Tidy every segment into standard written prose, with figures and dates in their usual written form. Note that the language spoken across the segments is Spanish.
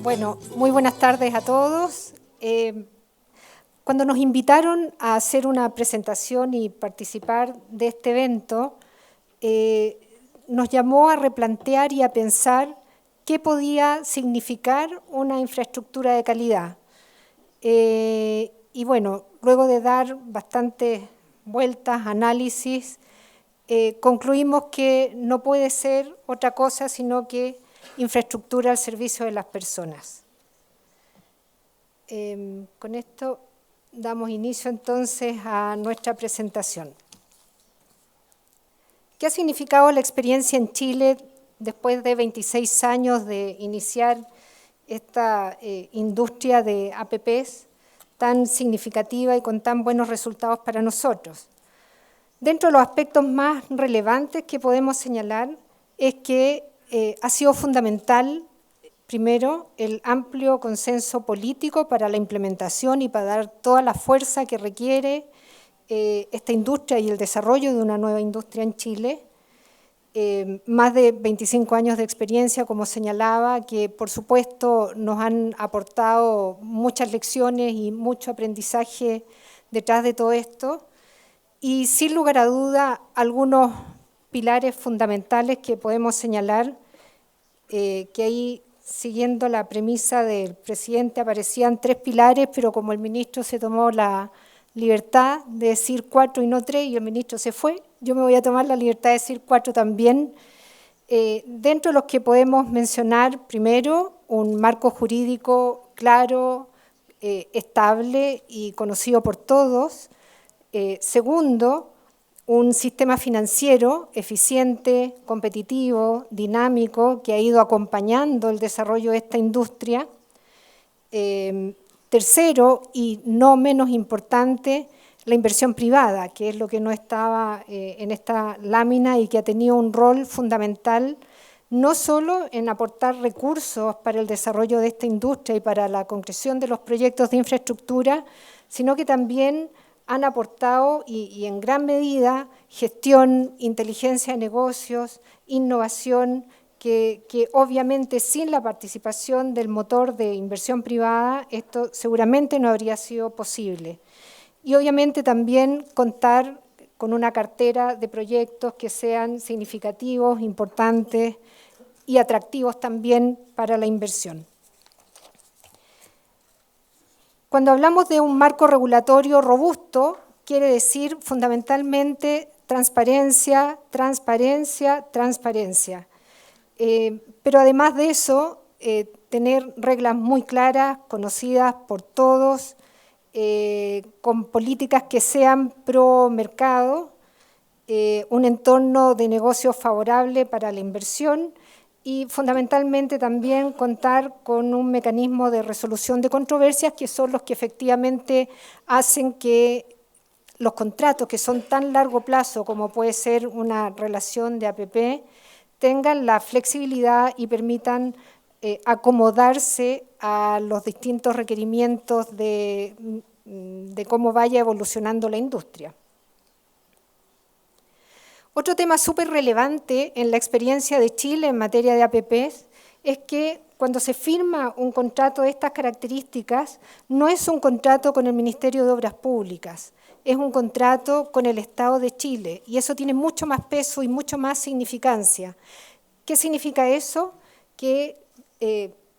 Bueno, muy buenas tardes a todos. Cuando nos invitaron a hacer una presentación y participar de este evento, nos llamó a replantear y a pensar qué podía significar una infraestructura de calidad. Y bueno, luego de dar bastantes vueltas, análisis, concluimos que no puede ser otra cosa sino que infraestructura al servicio de las personas. Con esto damos inicio entonces a nuestra presentación. ¿Qué ha significado la experiencia en Chile después de 26 años de iniciar esta industria de APPs tan significativa y con tan buenos resultados para nosotros? Dentro de los aspectos más relevantes que podemos señalar es que ha sido fundamental, primero, el amplio consenso político para la implementación y para dar toda la fuerza que requiere esta industria y el desarrollo de una nueva industria en Chile. Más de 25 años de experiencia, como señalaba, que por supuesto nos han aportado muchas lecciones y mucho aprendizaje detrás de todo esto. Y sin lugar a duda, algunos pilares fundamentales que podemos señalar, que ahí, siguiendo la premisa del presidente, aparecían 3 pilares, pero como el ministro se tomó la libertad de decir 4 y no 3, y el ministro se fue, yo me voy a tomar la libertad de decir 4 también. Dentro de los que podemos mencionar, primero, un marco jurídico claro, estable y conocido por todos. Segundo, un sistema financiero eficiente, competitivo, dinámico, que ha ido acompañando el desarrollo de esta industria. Tercero, y no menos importante, la inversión privada, que es lo que no estaba en esta lámina y que ha tenido un rol fundamental, no solo en aportar recursos para el desarrollo de esta industria y para la concreción de los proyectos de infraestructura, sino que también han aportado, y en gran medida, gestión, inteligencia de negocios, innovación, que obviamente sin la participación del motor de inversión privada, esto seguramente no habría sido posible. Y obviamente también contar con una cartera de proyectos que sean significativos, importantes y atractivos también para la inversión. Cuando hablamos de un marco regulatorio robusto, quiere decir fundamentalmente transparencia, transparencia, transparencia. Pero además de eso, tener reglas muy claras, conocidas por todos, con políticas que sean pro mercado, un entorno de negocios favorable para la inversión y fundamentalmente también contar con un mecanismo de resolución de controversias que son los que efectivamente hacen que los contratos que son tan largo plazo como puede ser una relación de APP tengan la flexibilidad y permitan acomodarse a los distintos requerimientos de cómo vaya evolucionando la industria. Otro tema súper relevante en la experiencia de Chile en materia de APPs es que cuando se firma un contrato de estas características, no es un contrato con el Ministerio de Obras Públicas, es un contrato con el Estado de Chile y eso tiene mucho más peso y mucho más significancia. ¿Qué significa eso? Que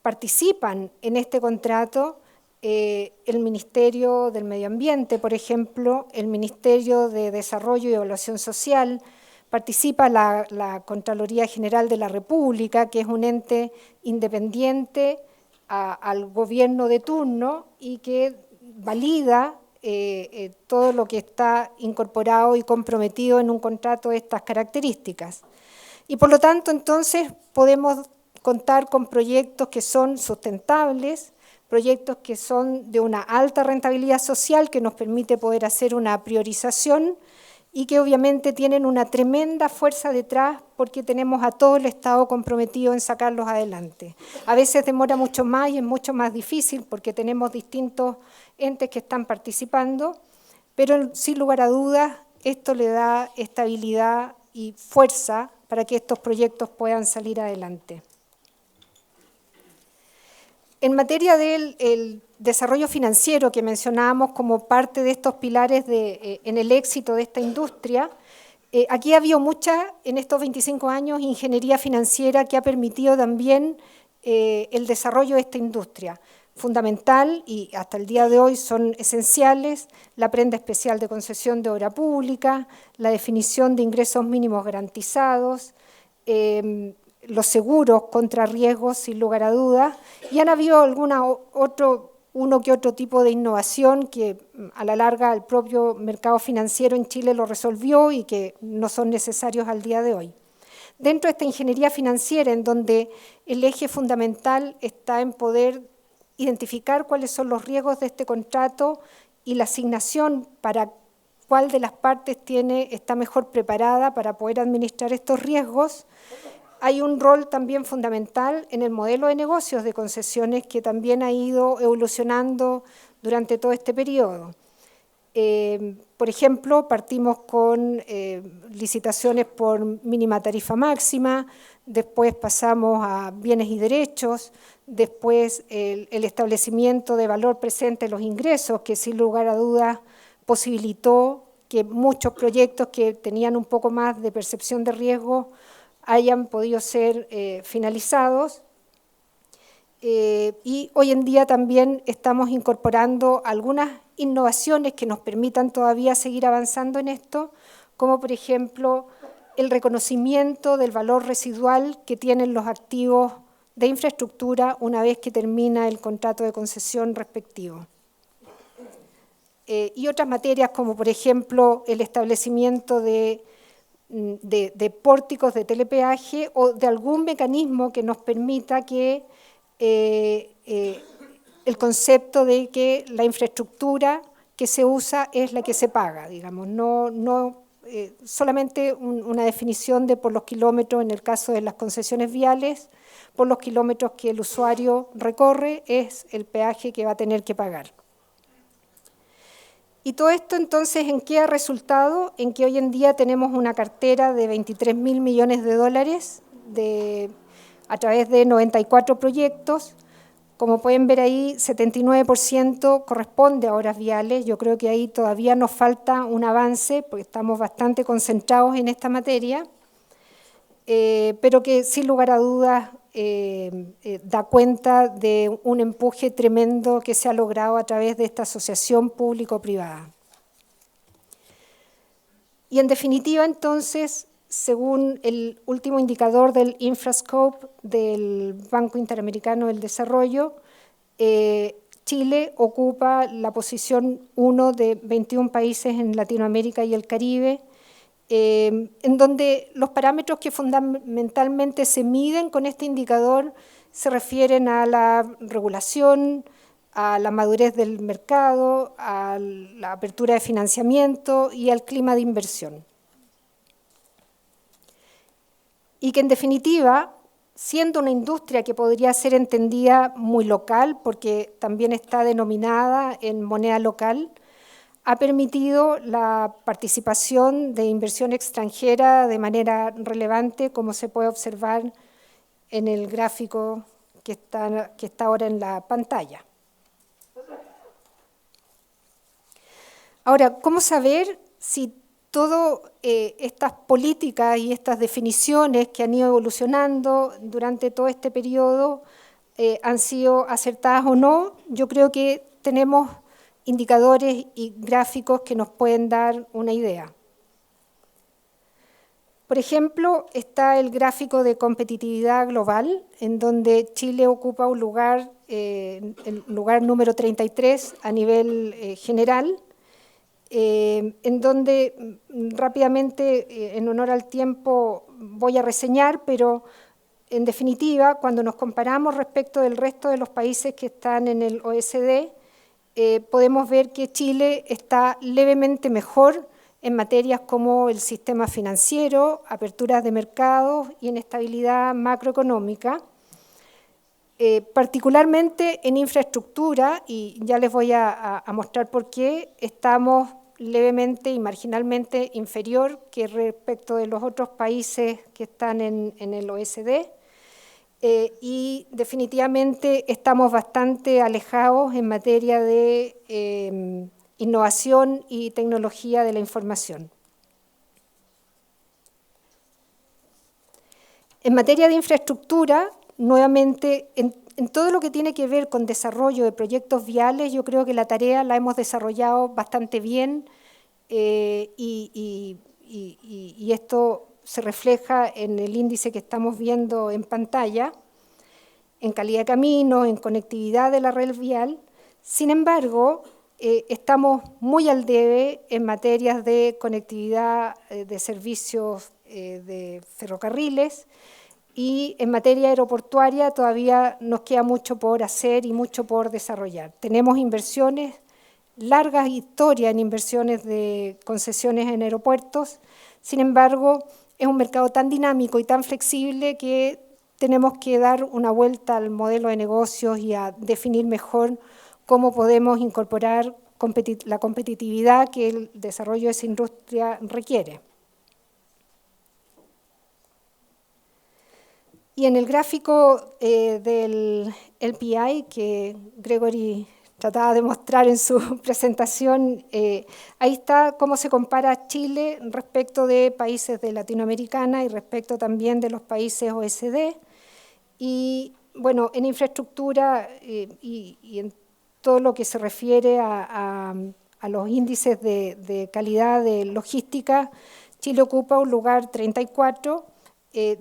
participan en este contrato el Ministerio del Medio Ambiente, por ejemplo, el Ministerio de Desarrollo y Evaluación Social, participa la Contraloría General de la República, que es un ente independiente al gobierno de turno y que valida todo lo que está incorporado y comprometido en un contrato de estas características. Y por lo tanto, entonces, podemos contar con proyectos que son sustentables, proyectos que son de una alta rentabilidad social que nos permite poder hacer una priorización y que obviamente tienen una tremenda fuerza detrás porque tenemos a todo el Estado comprometido en sacarlos adelante. A veces demora mucho más y es mucho más difícil porque tenemos distintos entes que están participando, pero sin lugar a dudas esto le da estabilidad y fuerza para que estos proyectos puedan salir adelante. En materia del desarrollo financiero que mencionábamos como parte de estos pilares en el éxito de esta industria, aquí ha habido mucha, en estos 25 años, ingeniería financiera que ha permitido también el desarrollo de esta industria. Fundamental, y hasta el día de hoy son esenciales, la prenda especial de concesión de obra pública, la definición de ingresos mínimos garantizados, los seguros contra riesgos, sin lugar a dudas, y han habido uno que otro tipo de innovación que a la larga el propio mercado financiero en Chile lo resolvió y que no son necesarios al día de hoy. Dentro de esta ingeniería financiera, en donde el eje fundamental está en poder identificar cuáles son los riesgos de este contrato y la asignación para cuál de las partes está mejor preparada para poder administrar estos riesgos, hay un rol también fundamental en el modelo de negocios de concesiones que también ha ido evolucionando durante todo este periodo. Por ejemplo, partimos con licitaciones por mínima tarifa máxima, después pasamos a bienes y derechos, después el establecimiento de valor presente en los ingresos, que sin lugar a dudas posibilitó que muchos proyectos que tenían un poco más de percepción de riesgo hayan podido ser finalizados. Y hoy en día también estamos incorporando algunas innovaciones que nos permitan todavía seguir avanzando en esto, como por ejemplo el reconocimiento del valor residual que tienen los activos de infraestructura una vez que termina el contrato de concesión respectivo. Y otras materias como por ejemplo el establecimiento de pórticos de telepeaje o de algún mecanismo que nos permita que el concepto de que la infraestructura que se usa es la que se paga, digamos, no solamente una definición de por los kilómetros, en el caso de las concesiones viales, por los kilómetros que el usuario recorre es el peaje que va a tener que pagar. Y todo esto entonces, ¿en qué ha resultado? En que hoy en día tenemos una cartera de 23.000 millones de dólares a través de 94 proyectos. Como pueden ver ahí, 79% corresponde a obras viales. Yo creo que ahí todavía nos falta un avance, porque estamos bastante concentrados en esta materia, pero que sin lugar a dudas da cuenta de un empuje tremendo que se ha logrado a través de esta asociación público-privada. Y en definitiva, entonces, según el último indicador del Infrascope del Banco Interamericano del Desarrollo, Chile ocupa la posición 1 de 21 países en Latinoamérica y el Caribe, en donde los parámetros que fundamentalmente se miden con este indicador se refieren a la regulación, a la madurez del mercado, a la apertura de financiamiento y al clima de inversión. Y que en definitiva, siendo una industria que podría ser entendida muy local, porque también está denominada en moneda local, ha permitido la participación de inversión extranjera de manera relevante, como se puede observar en el gráfico que está ahora en la pantalla. Ahora, ¿cómo saber si todas estas políticas y estas definiciones que han ido evolucionando durante todo este periodo han sido acertadas o no? Yo creo que tenemos indicadores y gráficos que nos pueden dar una idea. Por ejemplo, está el gráfico de competitividad global, en donde Chile ocupa un lugar, el lugar número 33 a nivel general, en donde rápidamente, en honor al tiempo, voy a reseñar, pero en definitiva, cuando nos comparamos respecto del resto de los países que están en el OECD, podemos ver que Chile está levemente mejor en materias como el sistema financiero, aperturas de mercados y en estabilidad macroeconómica, particularmente en infraestructura, y ya les voy a mostrar por qué estamos levemente y marginalmente inferior que respecto de los otros países que están en el OECD. y definitivamente estamos bastante alejados en materia de innovación y tecnología de la información. En materia de infraestructura, nuevamente, en todo lo que tiene que ver con desarrollo de proyectos viales, yo creo que la tarea la hemos desarrollado bastante bien y esto se refleja en el índice que estamos viendo en pantalla, en calidad de camino, en conectividad de la red vial. Sin embargo, estamos muy al debe en materias de conectividad de servicios de ferrocarriles, y en materia aeroportuaria todavía nos queda mucho por hacer y mucho por desarrollar. Tenemos inversiones, largas historias en inversiones de concesiones en aeropuertos, sin embargo, es un mercado tan dinámico y tan flexible que tenemos que dar una vuelta al modelo de negocios y a definir mejor cómo podemos incorporar la competitividad que el desarrollo de esa industria requiere. Y en el gráfico del LPI que Gregory trataba de mostrar en su presentación, ahí está cómo se compara Chile respecto de países de Latinoamérica y respecto también de los países OECD. Y bueno, en infraestructura y en todo lo que se refiere a los índices de calidad de logística, Chile ocupa un lugar 34,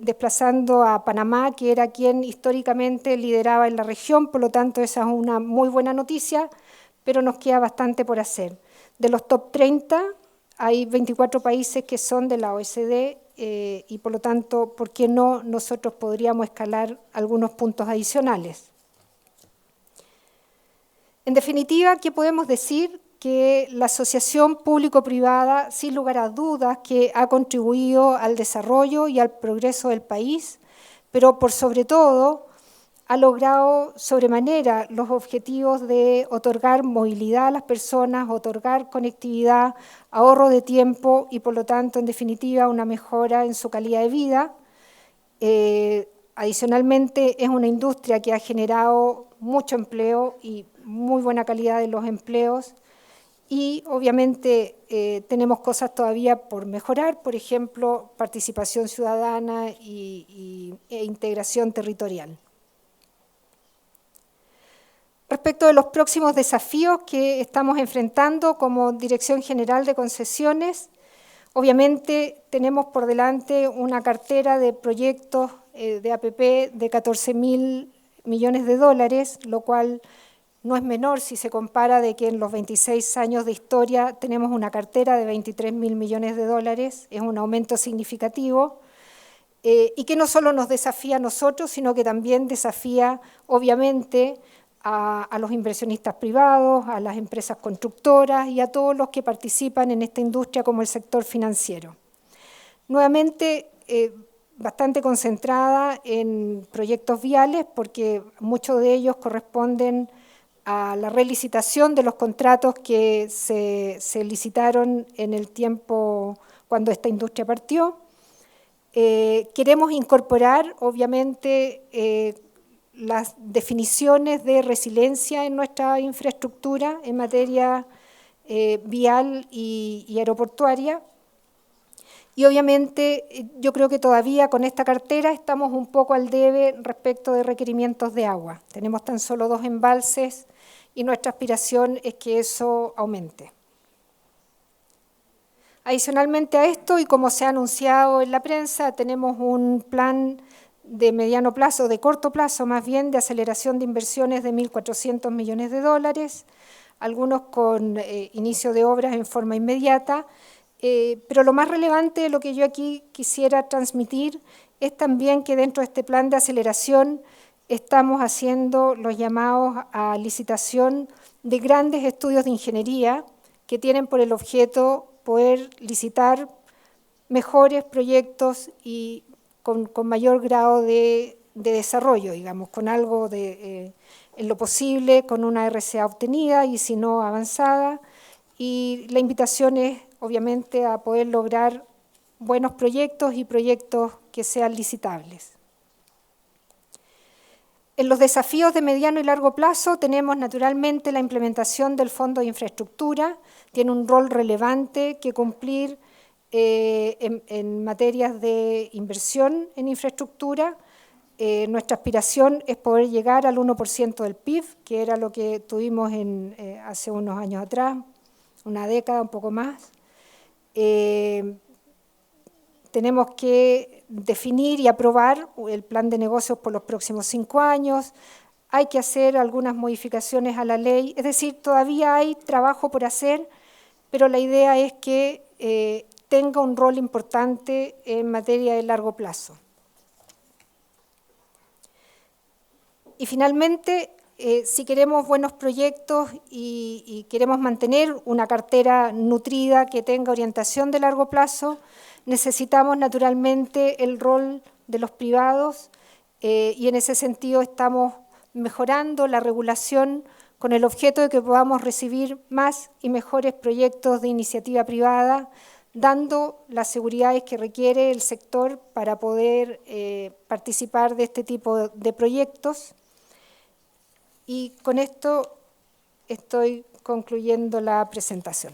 desplazando a Panamá, que era quien históricamente lideraba en la región, por lo tanto esa es una muy buena noticia, pero nos queda bastante por hacer. De los top 30, hay 24 países que son de la OECD y por lo tanto, ¿por qué no nosotros podríamos escalar algunos puntos adicionales? En definitiva, ¿qué podemos decir? Que la asociación público-privada, sin lugar a dudas, que ha contribuido al desarrollo y al progreso del país, pero por sobre todo ha logrado sobremanera los objetivos de otorgar movilidad a las personas, otorgar conectividad, ahorro de tiempo y por lo tanto, en definitiva, una mejora en su calidad de vida. Adicionalmente, es una industria que ha generado mucho empleo y muy buena calidad de los empleos. Y obviamente tenemos cosas todavía por mejorar, por ejemplo, participación ciudadana e integración territorial. Respecto de los próximos desafíos que estamos enfrentando como Dirección General de Concesiones, obviamente tenemos por delante una cartera de proyectos de APP de 14.000 millones de dólares, lo cual no es menor si se compara de que en los 26 años de historia tenemos una cartera de 23.000 millones de dólares, es un aumento significativo, y que no solo nos desafía a nosotros, sino que también desafía, obviamente, a los inversionistas privados, a las empresas constructoras y a todos los que participan en esta industria como el sector financiero. Nuevamente, bastante concentrada en proyectos viales, porque muchos de ellos corresponden a la relicitación de los contratos que se licitaron en el tiempo cuando esta industria partió. Queremos incorporar, obviamente, las definiciones de resiliencia en nuestra infraestructura en materia vial y aeroportuaria. Y obviamente yo creo que todavía con esta cartera estamos un poco al debe respecto de requerimientos de agua. Tenemos tan solo 2 embalses y nuestra aspiración es que eso aumente. Adicionalmente a esto, y como se ha anunciado en la prensa, tenemos un plan de mediano plazo, de corto plazo más bien, de aceleración de inversiones de 1.400 millones de dólares, algunos con inicio de obras en forma inmediata, pero lo más relevante de lo que yo aquí quisiera transmitir es también que dentro de este plan de aceleración estamos haciendo los llamados a licitación de grandes estudios de ingeniería que tienen por el objeto poder licitar mejores proyectos y con mayor grado de desarrollo, digamos, con algo en lo posible, con una RCA obtenida y si no avanzada. Y la invitación es, obviamente, a poder lograr buenos proyectos y proyectos que sean licitables. En los desafíos de mediano y largo plazo tenemos naturalmente la implementación del Fondo de Infraestructura, tiene un rol relevante que cumplir en materias de inversión en infraestructura. Nuestra aspiración es poder llegar al 1% del PIB, que era lo que tuvimos hace unos años atrás, una década, un poco más. Tenemos que definir y aprobar el plan de negocios por los próximos 5 años. Hay que hacer algunas modificaciones a la ley. Es decir, todavía hay trabajo por hacer, pero la idea es que tenga un rol importante en materia de largo plazo. Y finalmente, si queremos buenos proyectos y queremos mantener una cartera nutrida que tenga orientación de largo plazo, necesitamos naturalmente el rol de los privados y en ese sentido estamos mejorando la regulación con el objeto de que podamos recibir más y mejores proyectos de iniciativa privada, dando las seguridades que requiere el sector para poder participar de este tipo de proyectos. Y con esto estoy concluyendo la presentación.